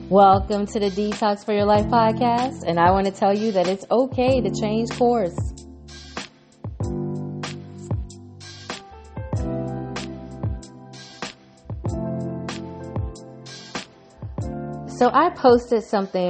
Welcome to the Detox for Your Life podcast, and I want to tell you that it's okay to change course. So I posted something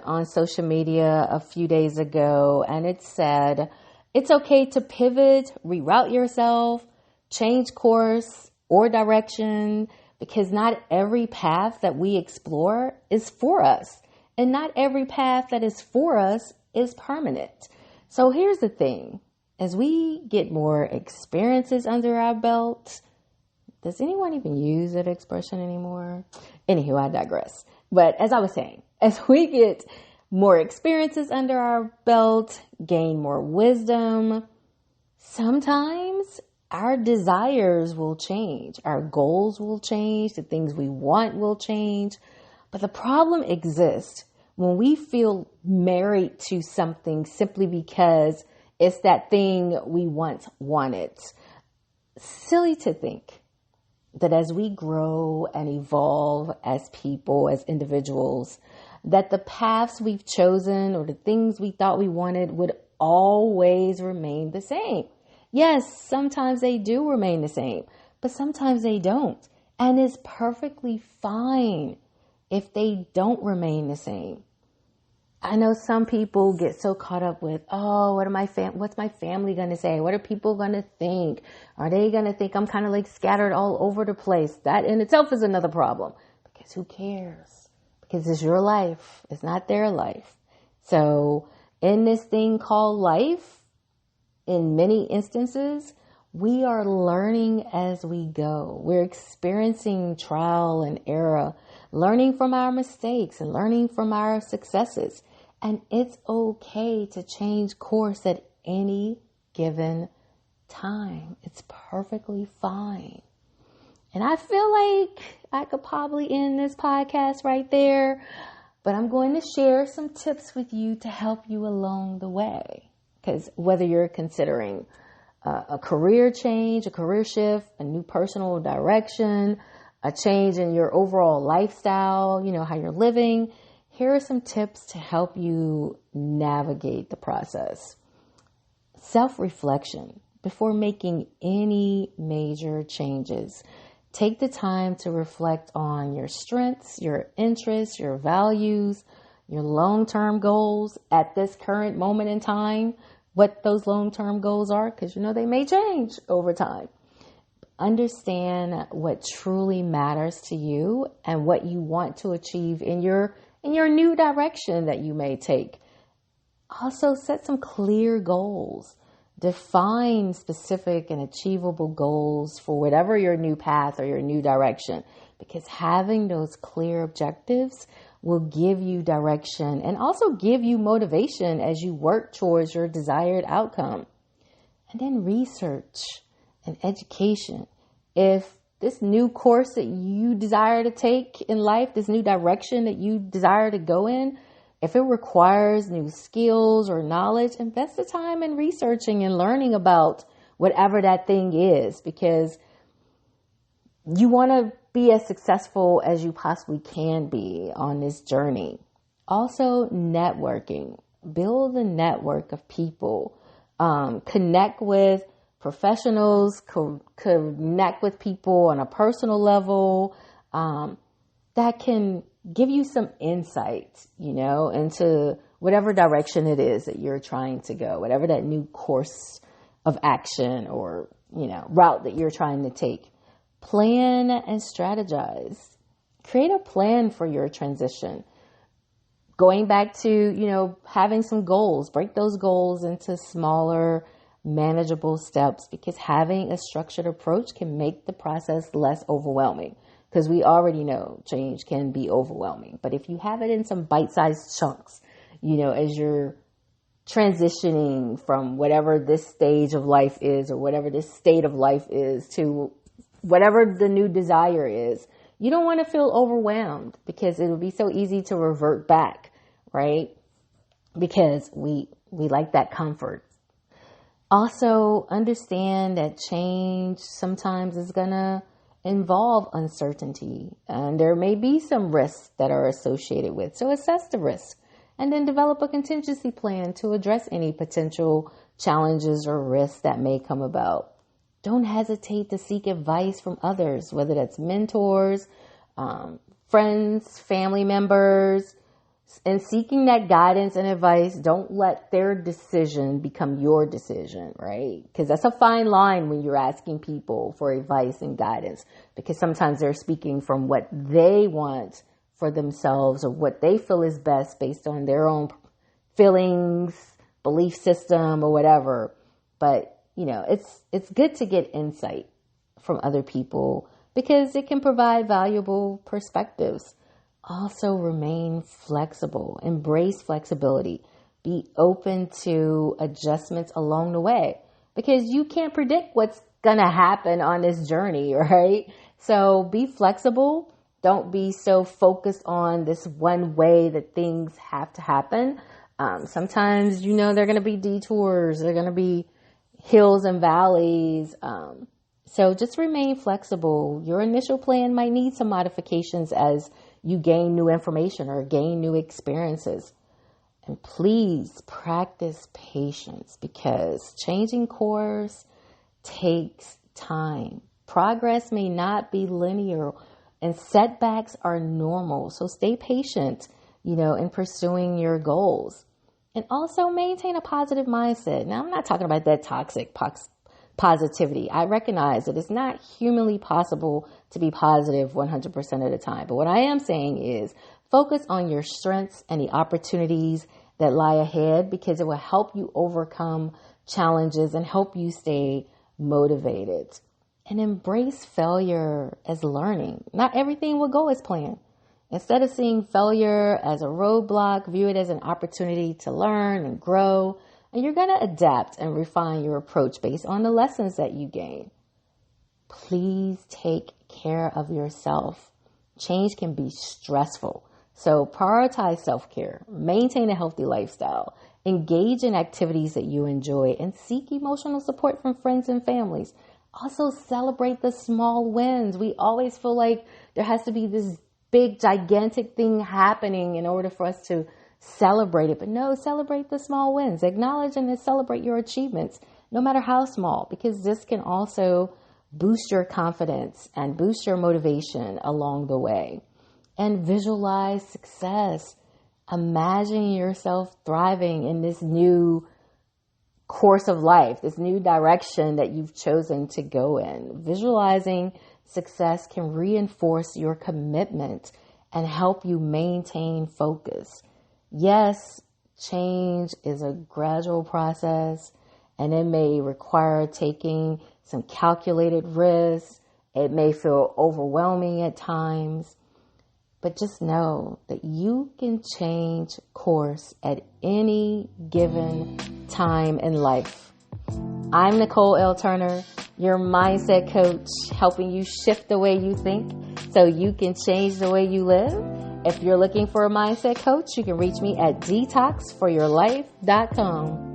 on social media a few days ago, and it said, it's okay to pivot, reroute yourself, change course or direction, because not every path that we explore is for us. And not every path that is for us is permanent. So here's the thing. As we get more experiences under our belt, does anyone even use that expression anymore? Anywho, I digress. But as I was saying, as we get more experiences under our belt, gain more wisdom, sometimes our desires will change. Our goals will change. The things we want will change. But the problem exists when we feel married to something simply because it's that thing we once wanted. Silly to think that as we grow and evolve as people, as individuals, that the paths we've chosen or the things we thought we wanted would always remain the same. Yes, sometimes they do remain the same, but sometimes they don't. And it's perfectly fine if they don't remain the same. I know some people get so caught up with, what's my family going to say? What are people going to think? Are they going to think I'm kind of like scattered all over the place? That in itself is another problem, because who cares? Because it's your life. It's not their life. So in this thing called life, in many instances, we are learning as we go. We're experiencing trial and error, learning from our mistakes and learning from our successes. And it's okay to change course at any given time. It's perfectly fine. And I feel like I could probably end this podcast right there, but I'm going to share some tips with you to help you along the way. Because whether you're considering a career change, a career shift, a new personal direction, a change in your overall lifestyle, how you're living, here are some tips to help you navigate the process. Self-reflection before making any major changes. Take the time to reflect on your strengths, your interests, your values, your long-term goals at this current moment in time, what those long-term goals are, because they may change over time. Understand what truly matters to you and what you want to achieve in your new direction that you may take. Also, set some clear goals. Define specific and achievable goals for whatever your new path or your new direction, because having those clear objectives will give you direction and also give you motivation as you work towards your desired outcome. And then research and education. If this new course that you desire to take in life, this new direction that you desire to go in, if it requires new skills or knowledge, invest the time in researching and learning about whatever that thing is, because you want to be as successful as you possibly can be on this journey. Also, networking. Build a network of people. Connect with professionals. Connect with people on a personal level that can give you some insight, into whatever direction it is that you're trying to go, whatever that new course of action or, route that you're trying to take. Plan and strategize. Create a plan for your transition. Going back to, having some goals. Break those goals into smaller, manageable steps, because having a structured approach can make the process less overwhelming. Because we already know change can be overwhelming. But if you have it in some bite-sized chunks, as you're transitioning from whatever this stage of life is or whatever this state of life is to whatever the new desire is, you don't want to feel overwhelmed, because it would be so easy to revert back, right? Because we like that comfort. Also, understand that change sometimes is going to involve uncertainty, and there may be some risks that are associated with. So assess the risk and then develop a contingency plan to address any potential challenges or risks that may come about. Don't hesitate to seek advice from others, whether that's mentors, friends, family members. And seeking that guidance and advice, don't let their decision become your decision, right? Because that's a fine line when you're asking people for advice and guidance, because sometimes they're speaking from what they want for themselves or what they feel is best based on their own feelings, belief system, or whatever. But, it's good to get insight from other people because it can provide valuable perspectives. Also remain flexible, embrace flexibility, be open to adjustments along the way because you can't predict what's going to happen on this journey, right? So be flexible. Don't be so focused on this one way that things have to happen. Sometimes, there are going to be detours. There are going to be hills and valleys. So just remain flexible. Your initial plan might need some modifications as you gain new information or gain new experiences. And please practice patience because changing course takes time. Progress may not be linear and setbacks are normal. So stay patient, in pursuing your goals. And also maintain a positive mindset. Now, I'm not talking about that toxic positivity. I recognize that it's not humanly possible to be positive 100% of the time. But what I am saying is focus on your strengths and the opportunities that lie ahead because it will help you overcome challenges and help you stay motivated. And embrace failure as learning. Not everything will go as planned. Instead of seeing failure as a roadblock, view it as an opportunity to learn and grow. And you're going to adapt and refine your approach based on the lessons that you gain. Please take care of yourself. Change can be stressful. So prioritize self-care, maintain a healthy lifestyle, engage in activities that you enjoy, and seek emotional support from friends and families. Also celebrate the small wins. We always feel like there has to be this big, gigantic thing happening in order for us to celebrate it. But no, celebrate the small wins. Acknowledge and then celebrate your achievements, no matter how small, because this can also boost your confidence and boost your motivation along the way. And visualize success. Imagine yourself thriving in this new course of life, this new direction that you've chosen to go in. Visualizing success can reinforce your commitment and help you maintain focus. Yes, change is a gradual process and it may require taking some calculated risks. It may feel overwhelming at times, but just know that you can change course at any given time in life. I'm Nicole L. Turner, your mindset coach, helping you shift the way you think so you can change the way you live. If you're looking for a mindset coach, you can reach me at detoxforyourlife.com.